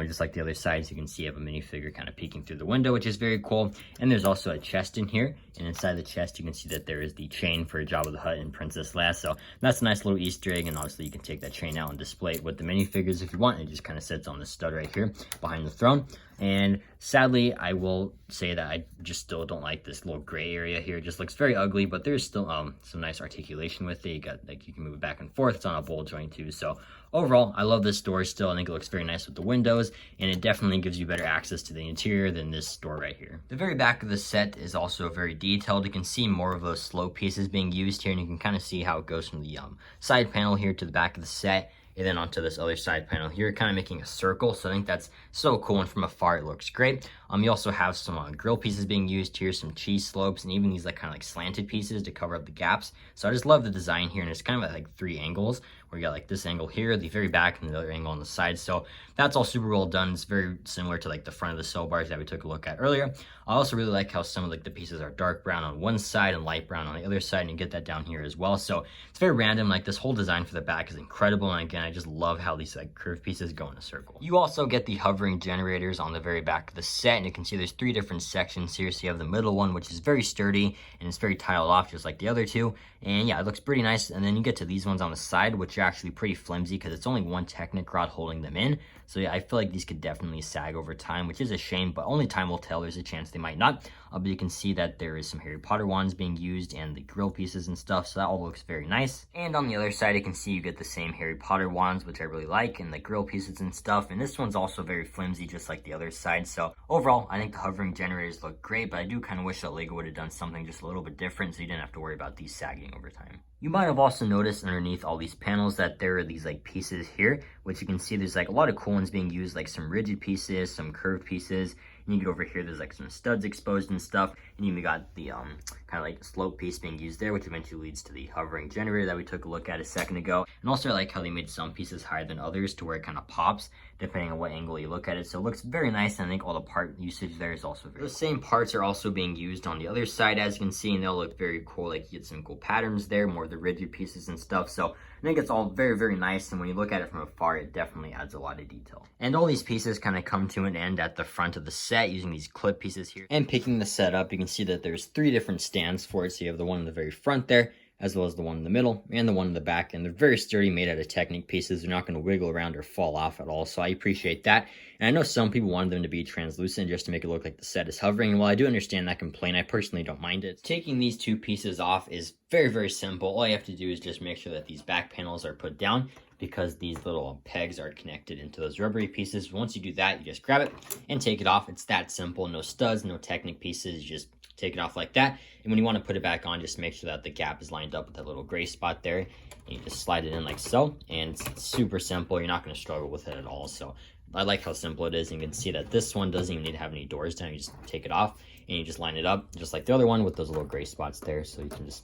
Just like the other sides, you can see you have a minifigure kind of peeking through the window, which is very cool. And there's also a chest in here, and inside the chest you can see that there is the chain for Jabba the Hutt and Princess Leia. So that's a nice little Easter egg, and obviously you can take that chain out and display it with the minifigures if you want. It just kind of sits on the stud right here behind the throne. And sadly, I will say that I just still don't like this little gray area here. It just looks very ugly, but there's still some nice articulation with it. You got like you can move it back and forth. It's on a bowl joint too. So overall, I love this door still. I think it looks very nice with the windows, and it definitely gives you better access to the interior than this door right here. The very back of the set is also very detailed. You can see more of those slow pieces being used here, and you can kind of see how it goes from the side panel here to the back of the set, and then onto this other side panel here, kind of making a circle. So I think that's so cool, and from afar it looks great. You also have some grill pieces being used here, some cheese slopes, and even these like kind of like slanted pieces to cover up the gaps. So I just love the design here, and it's kind of at like 3 angles, where you got like this angle here, the very back, and the other angle on the side. So that's all super well done. It's very similar to like the front of the cell barge that we took a look at earlier. I also really like how some of like the pieces are dark brown on one side and light brown on the other side, and you get that down here as well. So it's very random. Like this whole design for the back is incredible, and again, I just love how these like curved pieces go in a circle. You also get the hovering generators on the very back of the set, and you can see there's 3 different sections here. So you have the middle one, which is very sturdy, and it's very tiled off just like the other two. And yeah, it looks pretty nice. And then you get to these ones on the side, which are actually pretty flimsy because it's only one Technic rod holding them in. So yeah, I feel like these could definitely sag over time, which is a shame, but only time will tell. There's a chance they might not. But you can see that there is some Harry Potter wands being used and the grill pieces and stuff, so that all looks very nice. And on the other side, you can see you get the same Harry Potter wands, which I really like, and the grill pieces and stuff. And this one's also very flimsy, just like the other side. So overall, I think the hovering generators look great, but I do kind of wish that LEGO would have done something just a little bit different so you didn't have to worry about these sagging over time. You might have also noticed underneath all these panels that there are these like pieces here, which you can see there's like a lot of cool ones being used, like some rigid pieces, some curved pieces. And you get over here, there's like some studs exposed and stuff. And you got the kind of like slope piece being used there, which eventually leads to the hovering generator that we took a look at a second ago. And also I like how they made some pieces higher than others to where it kind of pops depending on what angle you look at it. So it looks very nice, and I think all the part usage there is also very cool. The same parts are also being used on the other side, as you can see, and they'll look very cool. Like you get some cool patterns there, more of the rigid pieces and stuff. So I think it's all very, very nice, and when you look at it from afar, it definitely adds a lot of detail. And all these pieces kind of come to an end at the front of the set using these clip pieces here. And picking the set up, you can see that there's 3 different stands for it. So you have the one in the very front there, as well as the one in the middle and the one in the back. And they're very sturdy, made out of Technic pieces. They're not going to wiggle around or fall off at all. So I appreciate that. And I know some people wanted them to be translucent just to make it look like the set is hovering. And while I do understand that complaint, I personally don't mind it. Taking these two pieces off is very, very simple. All you have to do is just make sure that these back panels are put down, because these little pegs are connected into those rubbery pieces. Once you do that, you just grab it and take it off. It's that simple. No studs, no Technic pieces. You just take it off like that. And when you want to put it back on, just make sure that the gap is lined up with that little gray spot there. And you just slide it in like so. And it's super simple. You're not going to struggle with it at all. So I like how simple it is. And you can see that this one doesn't even need to have any doors down. You just take it off and you just line it up just like the other one with those little gray spots there. So you can just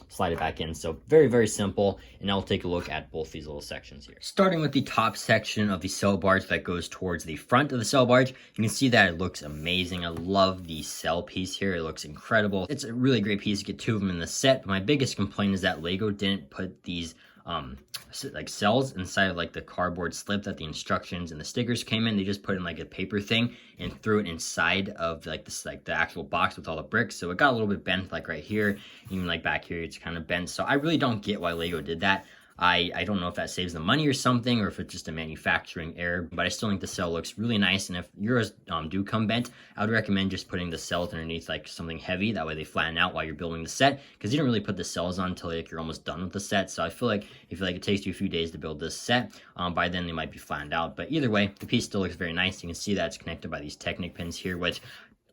slide it back in. So very, very simple. And I'll take a look at both these little sections here. Starting with the top section of the cell barge that goes towards the front of the cell barge, you can see that it looks amazing. I love the cell piece here. It looks incredible. It's a really great piece. You get two of them in the set. But my biggest complaint is that Lego didn't put these like cells inside of like the cardboard slip that the instructions and the stickers came in. They just put in like a paper thing and threw it inside of like this, like the actual box with all the bricks. So it got a little bit bent, like right here, even like back here, it's kind of bent. So I really don't get why Lego did that. I don't know if that saves them money or something, or if it's just a manufacturing error, but I still think the cell looks really nice. And if yours do come bent, I would recommend just putting the cells underneath like something heavy. That way they flatten out while you're building the set, because you don't really put the cells on until like you're almost done with the set. So I feel like if it takes you a few days to build this set, by then they might be flattened out. But either way, the piece still looks very nice. You can see that it's connected by these Technic pins here, which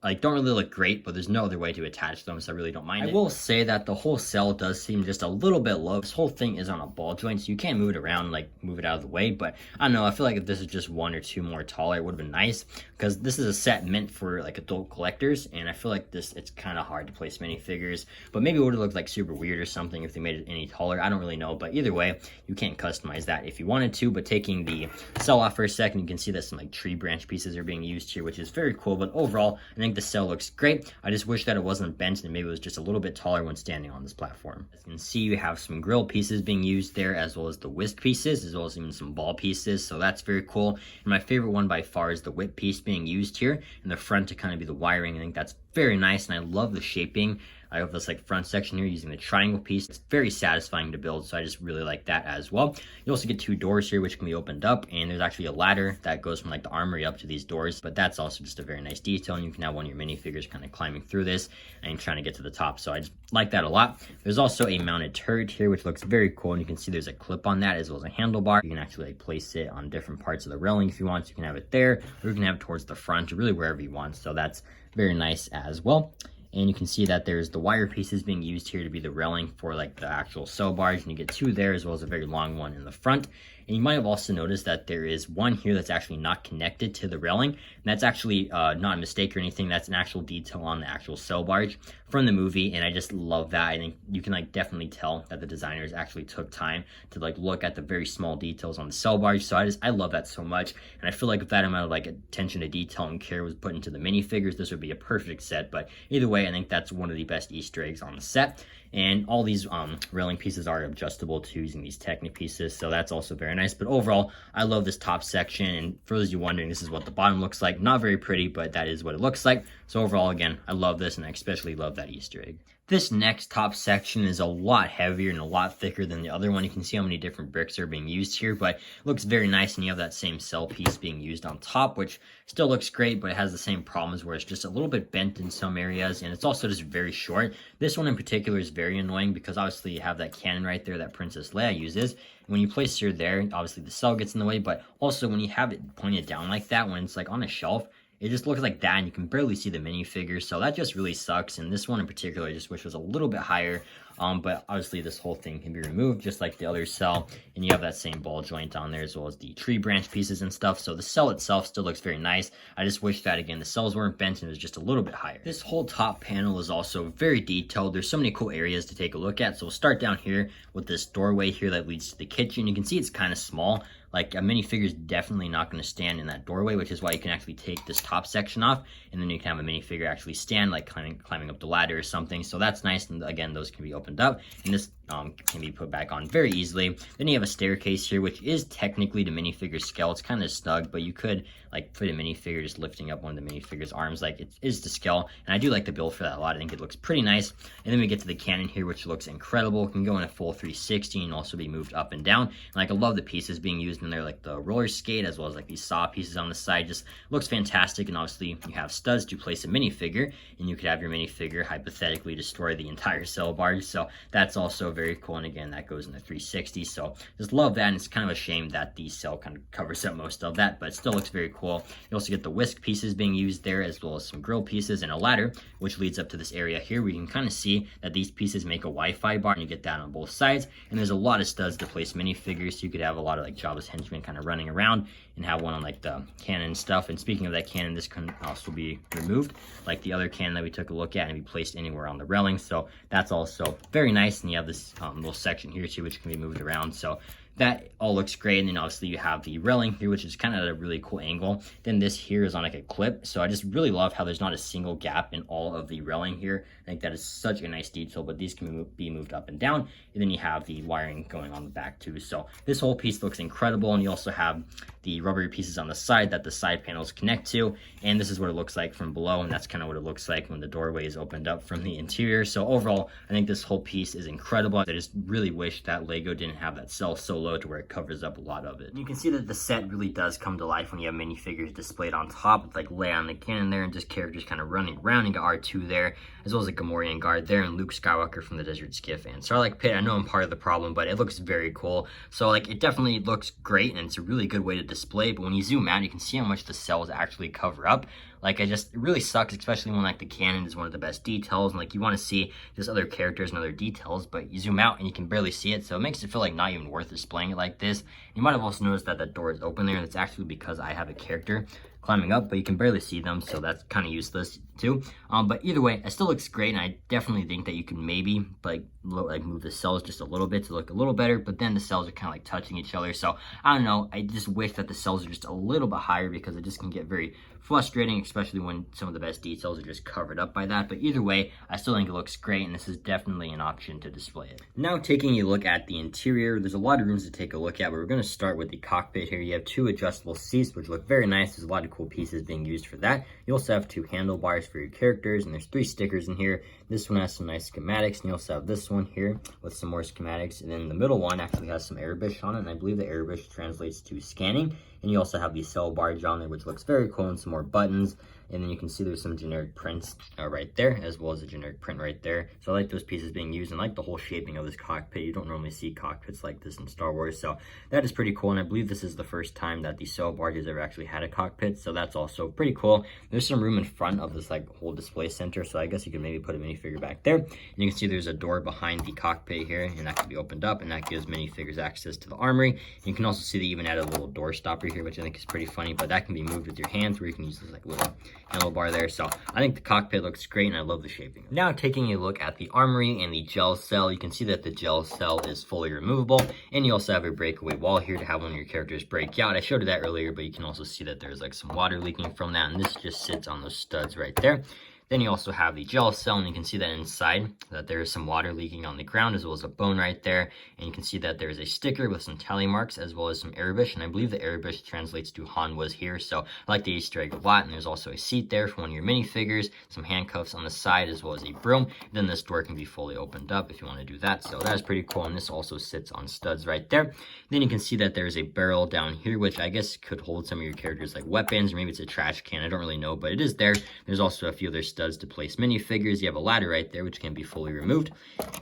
like don't really look great, but there's no other way to attach them, so I really don't mind it. I will say that the whole cell does seem just a little bit low. This whole thing is on a ball joint, so you can't move it around, like move it out of the way. But I don't know, I feel like if this is just one or two more taller, it would have been nice, because this is a set meant for like adult collectors, and I feel like it's kind of hard to place minifigures. But maybe it would have looked like super weird or something if they made it any taller. I don't really know, but either way, you can't customize that if you wanted to. But taking the cell off for a second, you can see that some like tree branch pieces are being used here, which is very cool. But overall, I think the cell looks great. I just wish that it wasn't bent and maybe it was just a little bit taller when standing on this platform. As you can see, you have some grill pieces being used there, as well as the whisk pieces, as well as even some ball pieces. So that's very cool. And my favorite one by far is the whip piece being used here in the front to kind of be the wiring. I think that's very nice, and I love the shaping. I have this like front section here using the triangle piece. It's very satisfying to build, so I just really like that as well. You also get two doors here which can be opened up, and there's actually a ladder that goes from like the armory up to these doors, but that's also just a very nice detail, and you can have one of your minifigures kind of climbing through this and trying to get to the top. So I just like that a lot. There's also a mounted turret here which looks very cool, and you can see there's a clip on that as well as a handlebar. You can actually like place it on different parts of the railing if you want. You can have it there, or you can have it towards the front, or really wherever you want. So that's very nice as well. And you can see that there's the wire pieces being used here to be the railing for like the actual cell barge, and you get two there as well as a very long one in the front. And you might have also noticed that there is one here that's actually not connected to the railing, and that's actually not a mistake or anything. That's an actual detail on the actual cell barge from the movie, and I just love that. I think you can like definitely tell that the designers actually took time to like look at the very small details on the cell barge. So I love that so much, and I feel like if that amount of like attention to detail and care was put into the minifigures, this would be a perfect set. But either way, I think that's one of the best Easter eggs on the set. And all these railing pieces are adjustable too, using these Technic pieces, so that's also very nice. But overall, I love this top section, and for those of you wondering, this is what the bottom looks like. Not very pretty, but that is what it looks like. So overall, again, I love this, and I especially love that Easter egg. This next top section is a lot heavier and a lot thicker than the other one. You can see how many different bricks are being used here, but it looks very nice, and you have that same cell piece being used on top, which still looks great, but it has the same problems where it's just a little bit bent in some areas, and it's also just very short. This one in particular is very annoying because obviously you have that cannon right there that Princess Leia uses. When you place her there, obviously the cell gets in the way, but also when you have it pointed down like that, when it's like on a shelf, it just looks like that, and you can barely see the minifigure, so that just really sucks. And this one in particular, I just wish was a little bit higher, but obviously this whole thing can be removed just like the other cell, and you have that same ball joint on there as well as the tree branch pieces and stuff. So the cell itself still looks very nice. I just wish that, again, the cells weren't bent and it was just a little bit higher. This whole top panel is also very detailed. There's so many cool areas to take a look at. So we'll start down here with this doorway here that leads to the kitchen. You can see it's kind of small. Like a minifigure is definitely not going to stand in that doorway, which is why you can actually take this top section off, and then you can have a minifigure actually stand, like climbing up the ladder or something. So that's nice, and again, those can be opened up. And this can be put back on very easily. Then you have a staircase here, which is technically the minifigure scale. It's kind of snug, but you could like put a minifigure just lifting up one of the minifigure's arms like it is the scale. And I do like the build for that a lot. I think it looks pretty nice. And then we get to the cannon here, which looks incredible. It can go in a full 360 and also be moved up and down. And like I love the pieces being used in there, like the roller skate as well as like these saw pieces on the side. Just looks fantastic. And obviously you have studs to place a minifigure, and you could have your minifigure hypothetically destroy the entire cell barge. So that's also very cool. And again, that goes in the 360. So just love that. And it's kind of a shame that the cell kind of covers up most of that, but it still looks very cool. You also get the whisk pieces being used there, as well as some grill pieces and a ladder, which leads up to this area here where you can kind of see that these pieces make a Wi-Fi bar, and you get that on both sides. And there's a lot of studs to place minifigures, so you could have a lot of like Jabba's henchmen kind of running around and have one on like the cannon stuff. And speaking of that cannon, this can also be removed like the other cannon that we took a look at and be placed anywhere on the railing. So that's also very nice. And you have this little section here too, which can be moved around. So that all looks great. And then obviously you have the railing here, which is kind of at a really cool angle. Then this here is on like a clip. So I just really love how there's not a single gap in all of the railing here. I think that is such a nice detail, but these can be moved up and down. And then you have the wiring going on the back too. So this whole piece looks incredible. And you also have the rubbery pieces on the side that the side panels connect to. And this is what it looks like from below. And that's kind of what it looks like when the doorway is opened up from the interior. So overall, I think this whole piece is incredible. I just really wish that Lego didn't have that cell so low to where it covers up a lot of it. You can see that the set really does come to life when you have minifigures displayed on top with like Leia on the cannon there and just characters kind of running around. You got R2 there, as well as a Gamorrean guard there, and Luke Skywalker from the Desert Skiff and Sarlacc Pit. I know I'm part of the problem, but it looks very cool. So like it definitely looks great, and it's a really good way to display. But when you zoom out, you can see how much the cells actually cover up. Like it really sucks, especially when like the cannon is one of the best details, and like you want to see just other characters and other details, but you zoom out and you can barely see it. So it makes it feel like not even worth displaying it like this. You might have also noticed that that door is open there, and it's actually because I have a character climbing up, but you can barely see them, so that's kind of useless too. But either way, it still looks great, and I definitely think that you can maybe like move the cells just a little bit to look a little better, but then the cells are kind of like touching each other. So I don't know, I just wish that the cells are just a little bit higher, because it just can get very frustrating, especially when some of the best details are just covered up by that. But either way, I still think it looks great, and this is definitely an option to display it. Now taking a look at the interior, there's a lot of rooms to take a look at, but we're going to start with the cockpit here. You have two adjustable seats, which look very nice. There's a lot of cool pieces being used for that. You also have two handlebars for your characters, and there's 3 stickers in here. This one has some nice schematics, and you also have this one here with some more schematics, and then the middle one actually has some Arabic on it, and I believe the Arabic translates to scanning. And you also have the cell barge on there, which looks very cool, and some more buttons. And then you can see there's some generic prints right there, as well as a generic print right there. So I like those pieces being used, and like the whole shaping of this cockpit. You don't normally see cockpits like this in Star Wars, so that is pretty cool. And I believe this is the first time that the cell barge has ever actually had a cockpit, so that's also pretty cool. There's some room in front of this like whole display center, so I guess you could maybe put a minifigure back there. And you can see there's a door behind the cockpit here, and that can be opened up, and that gives minifigures access to the armory. And you can also see they even added a little door stopper here, which I think is pretty funny, but that can be moved with your hands, where you can use this like little handlebar there. So I think the cockpit looks great, and I love the shaping. Now taking a look at the armory and the gel cell, you can see that the gel cell is fully removable, and you also have a breakaway wall here to have one of your characters break out. I showed you that earlier, but you can also see that there's like some water leaking from that, and this just sits on those studs right there. Then you also have the gel cell, and you can see that inside that there is some water leaking on the ground, as well as a bone right there. And you can see that there is a sticker with some tally marks, as well as some Arabic, and I believe the Arabic translates to Han was here. So I like the Easter egg a lot. And there's also a seat there for one of your minifigures, some handcuffs on the side, as well as a broom. Then this door can be fully opened up if you want to do that. So that is pretty cool, and this also sits on studs right there. Then you can see that there's a barrel down here, which I guess could hold some of your characters like weapons, or maybe it's a trash can. I don't really know, but it is there. There's also a few other studs to place minifigures. You have a ladder right there, which can be fully removed,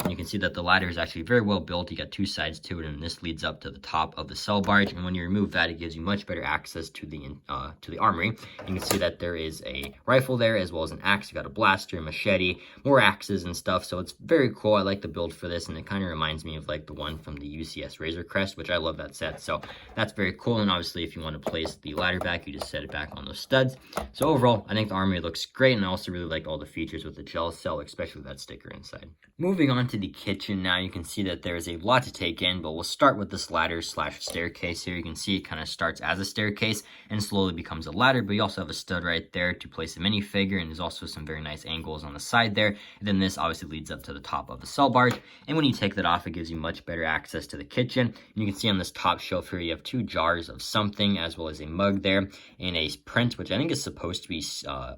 and you can see that the ladder is actually very well built. You got 2 sides to it, and this leads up to the top of the cell barge. And when you remove that, it gives you much better access to the armory. You can see that there is a rifle there, as well as an axe. You got a blaster, a machete, more axes and stuff. So it's very cool. I like the build for this, and it kind of reminds me of like the one from the UCS Razor Crest, which I love that set. So that's very cool. And obviously, if you want to place the ladder back, you just set it back on those studs. So overall, I think the armory looks great, and I also really really like all the features with the gel cell, especially that sticker inside. Moving on to the kitchen now, you can see that there's a lot to take in, but we'll start with this ladder slash staircase here. You can see it kind of starts as a staircase and slowly becomes a ladder, but you also have a stud right there to place a minifigure, and there's also some very nice angles on the side there. And then this obviously leads up to the top of the cell barge, and when you take that off, it gives you much better access to the kitchen. And you can see on this top shelf here, you have 2 jars of something, as well as a mug there, and a print, which I think is supposed to be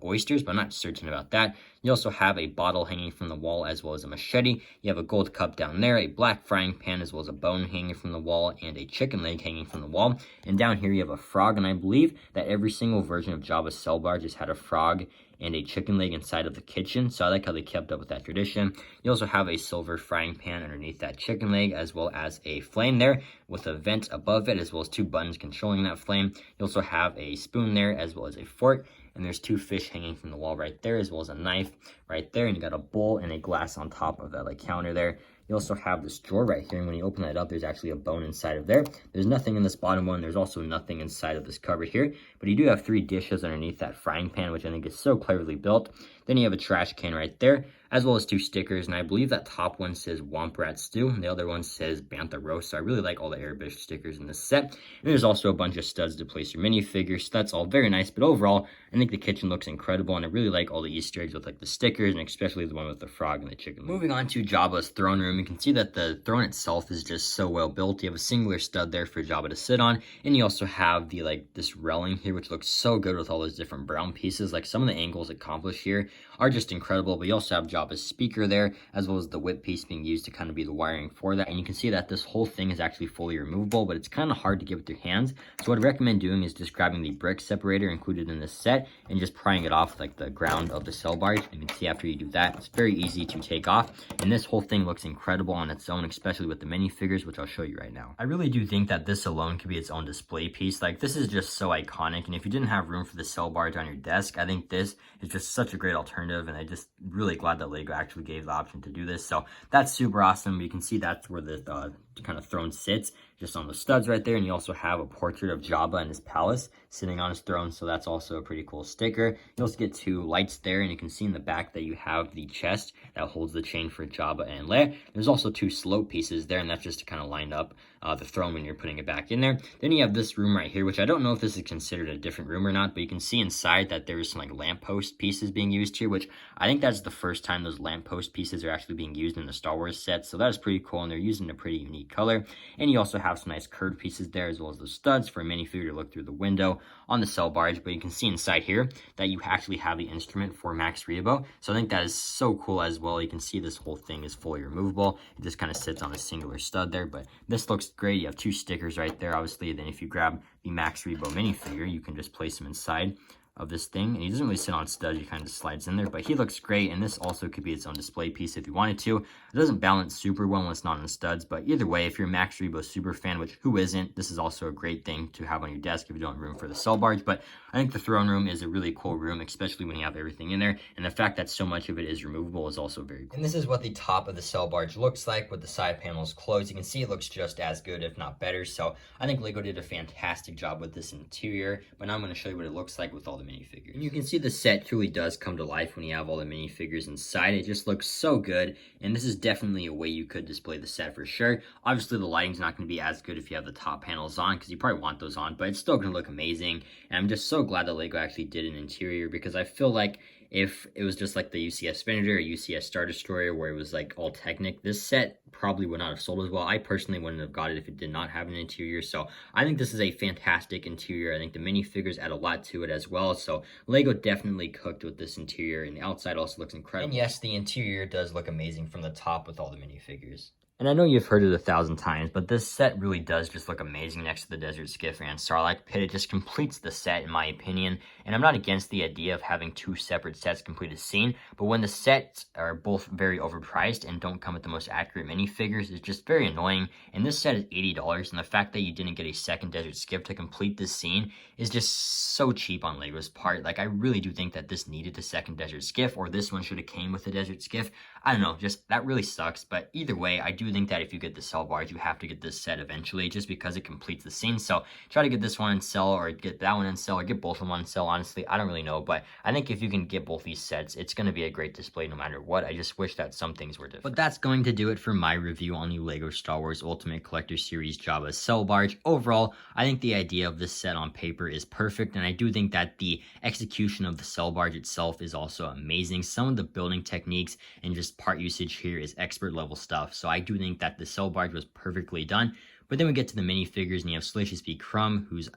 oysters, but I'm not certain about that. You also have a bottle hanging from the wall, as well as a machete. You have a gold cup down there, a black frying pan, as well as a bone hanging from the wall, and a chicken leg hanging from the wall. And down here you have a frog, and I believe that every single version of Jabba's cell barge has had a frog and a chicken leg inside of the kitchen, so I like how they kept up with that tradition. You also have a silver frying pan underneath that chicken leg, as well as a flame there with a vent above it, as well as 2 buttons controlling that flame. You also have a spoon there, as well as a fork, and there's 2 fish hanging from the wall right there, as well as a knife right there, and you got a bowl and a glass on top of that counter there. You also have this drawer right here, and when you open that up, there's actually a bone inside of there. There's nothing in this bottom one. There's also nothing inside of this cupboard here, but you do have 3 dishes underneath that frying pan, which I think is so cleverly built. Then you have a trash can right there, as well as 2 stickers, and I believe that top one says Womp Rat Stew, and the other one says Bantha Roast, so I really like all the Airbrush stickers in this set. And there's also a bunch of studs to place your minifigures, so that's all very nice, but overall, I think the kitchen looks incredible, and I really like all the Easter eggs with the stickers, and especially the one with the frog and the chicken leg. Moving on to Jabba's throne room, you can see that the throne itself is just so well built. You have a singular stud there for Jabba to sit on, and you also have the this railing here, which looks so good with all those different brown pieces. Some of the angles accomplished here are just incredible, but you also have Jabba's speaker there, as well as the whip piece being used to kind of be the wiring for that. And you can see that this whole thing is actually fully removable, but it's kind of hard to get with your hands. So what I'd recommend doing is just grabbing the brick separator included in this set and just prying it off the ground of the cell barge. You can see after you do that, it's very easy to take off, and this whole thing looks incredible on its own, especially with the minifigures, which I'll show you right now. I really do think that this alone could be its own display piece. This is just so iconic, and if you didn't have room for the cell barge on your desk, I think this is just such a great alternative, and I'm just really glad that LEGO actually gave the option to do this. So that's super awesome. You can see that's where the kind of throne sits, just on the studs right there, and you also have a portrait of Jabba in his palace sitting on his throne, so that's also a pretty cool sticker. You also get 2 lights there, and you can see in the back that you have the chest that holds the chain for Jabba and Leia. There's also 2 slope pieces there, and that's just to kind of line up the throne when you're putting it back in there. Then you have this room right here, which I don't know if this is considered a different room or not, but you can see inside that there's some lamppost pieces being used here, which I think that's the first time those lamppost pieces are actually being used in the Star Wars set, so that is pretty cool, and they're used in a pretty unique color. And you also have some nice curved pieces there, as well as the studs for a minifigure to look through the window on the cell barge. But you can see inside here that you actually have the instrument for Max Rebo, so I think that is so cool as well. You can see this whole thing is fully removable. It just kind of sits on a singular stud there, but this looks great. You have 2 stickers right there, obviously. Then if you grab the Max Rebo minifigure, you can just place him inside of this thing, and he doesn't really sit on studs, he kind of just slides in there, but he looks great, and this also could be its own display piece if you wanted to. It doesn't balance super well when it's not on studs, but either way, if you're a Max Rebo super fan, which who isn't, this is also a great thing to have on your desk if you don't have room for the cell barge. But I think the throne room is a really cool room, especially when you have everything in there, and the fact that so much of it is removable is also very cool. And this is what the top of the cell barge looks like with the side panels closed. You can see it looks just as good, if not better, so I think LEGO did a fantastic job with this interior, but now I'm going to show you what it looks like with all the minifigures. And you can see the set truly does come to life when you have all the minifigures inside. It just looks so good, and this is definitely a way you could display the set for sure. Obviously, the lighting's not going to be as good if you have the top panels on, because you probably want those on, but it's still going to look amazing. And I'm just so glad that LEGO actually did an interior, because I feel like if it was just like the UCS Venator or UCS Star Destroyer where it was all Technic, this set probably would not have sold as well. I personally wouldn't have got it if it did not have an interior, so I think this is a fantastic interior. I think the minifigures add a lot to it as well, so LEGO definitely cooked with this interior, and the outside also looks incredible. And yes, the interior does look amazing from the top with all the minifigures. And I know you've heard it 1,000 times, but this set really does just look amazing next to the Desert Skiff and Sarlacc pit. It just completes the set, in my opinion, and I'm not against the idea of having 2 separate sets complete a scene, but when the sets are both very overpriced and don't come with the most accurate minifigures, it's just very annoying. And this set is $80, and the fact that you didn't get a second Desert Skiff to complete this scene is just so cheap on LEGO's part. I really do think that this needed a second Desert Skiff, or this one should have came with a Desert Skiff. I don't know, just that really sucks. But either way, I do think that if you get the Cell Barge, you have to get this set eventually, just because it completes the scene. So try to get this one and sell, or get that one and sell, or get both of them on sale. Honestly, I don't really know, but I think if you can get both these sets, it's going to be a great display no matter what. I just wish that some things were different. But that's going to do it for my review on the LEGO Star Wars Ultimate Collector Series Jabba Cell Barge. Overall, I think the idea of this set on paper is perfect, and I do think that the execution of the Cell Barge itself is also amazing. Some of the building techniques and just part usage here is expert level stuff, so I do think that the Cell Barge was perfectly done. But then we get to the minifigures, and you have Salacious B. Crumb, who's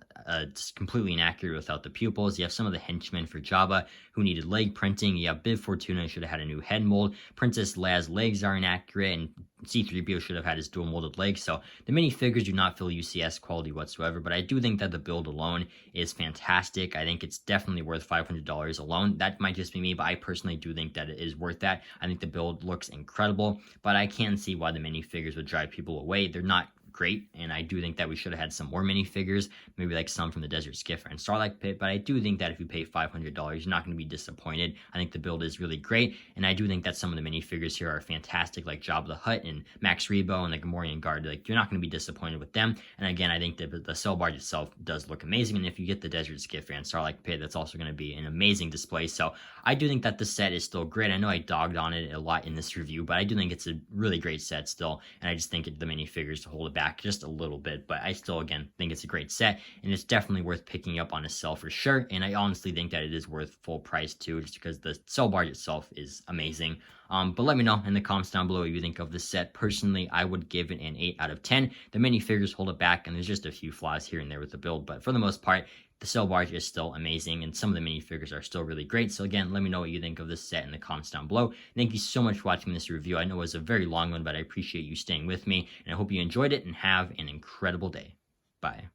just completely inaccurate without the pupils. You have some of the henchmen for Jabba, who needed leg printing. You have Bib Fortuna, should have had a new head mold. Princess Leia's legs are inaccurate, and C-3PO should have had his dual molded legs. So the minifigures do not feel UCS quality whatsoever, but I do think that the build alone is fantastic. I think it's definitely worth $500 alone. That might just be me, but I personally do think that it is worth that. I think the build looks incredible, but I can see why the minifigures would drive people away. They're not great, and I do think that we should have had some more minifigures, maybe like some from the Desert Skiff and Starlight Pit, but I do think that if you pay $500, you're not going to be disappointed. I think the build is really great, and I do think that some of the minifigures here are fantastic, like Jabba the Hutt and Max Rebo and the Gamorrean Guard. Like, you're not going to be disappointed with them, and again, I think that the Cell Barge itself does look amazing, and if you get the Desert Skiff and Starlight Pit, that's also going to be an amazing display. So I do think that the set is still great. I know I dogged on it a lot in this review, but I do think it's a really great set still, and I just think the minifigures to hold it back just a little bit, but I still, again, think it's a great set, and it's definitely worth picking up on a sale for sure, and I honestly think that it is worth full price too, just because the Cell Barge itself is amazing. But let me know in the comments down below what you think of this set. Personally, I would give it an 8 out of 10. The minifigures hold it back, and there's just a few flaws here and there with the build, but for the most part, the Cell Barge is still amazing, and some of the minifigures are still really great. So again, let me know what you think of this set in the comments down below. Thank you so much for watching this review. I know it was a very long one, but I appreciate you staying with me, and I hope you enjoyed it, and have an incredible day. Bye.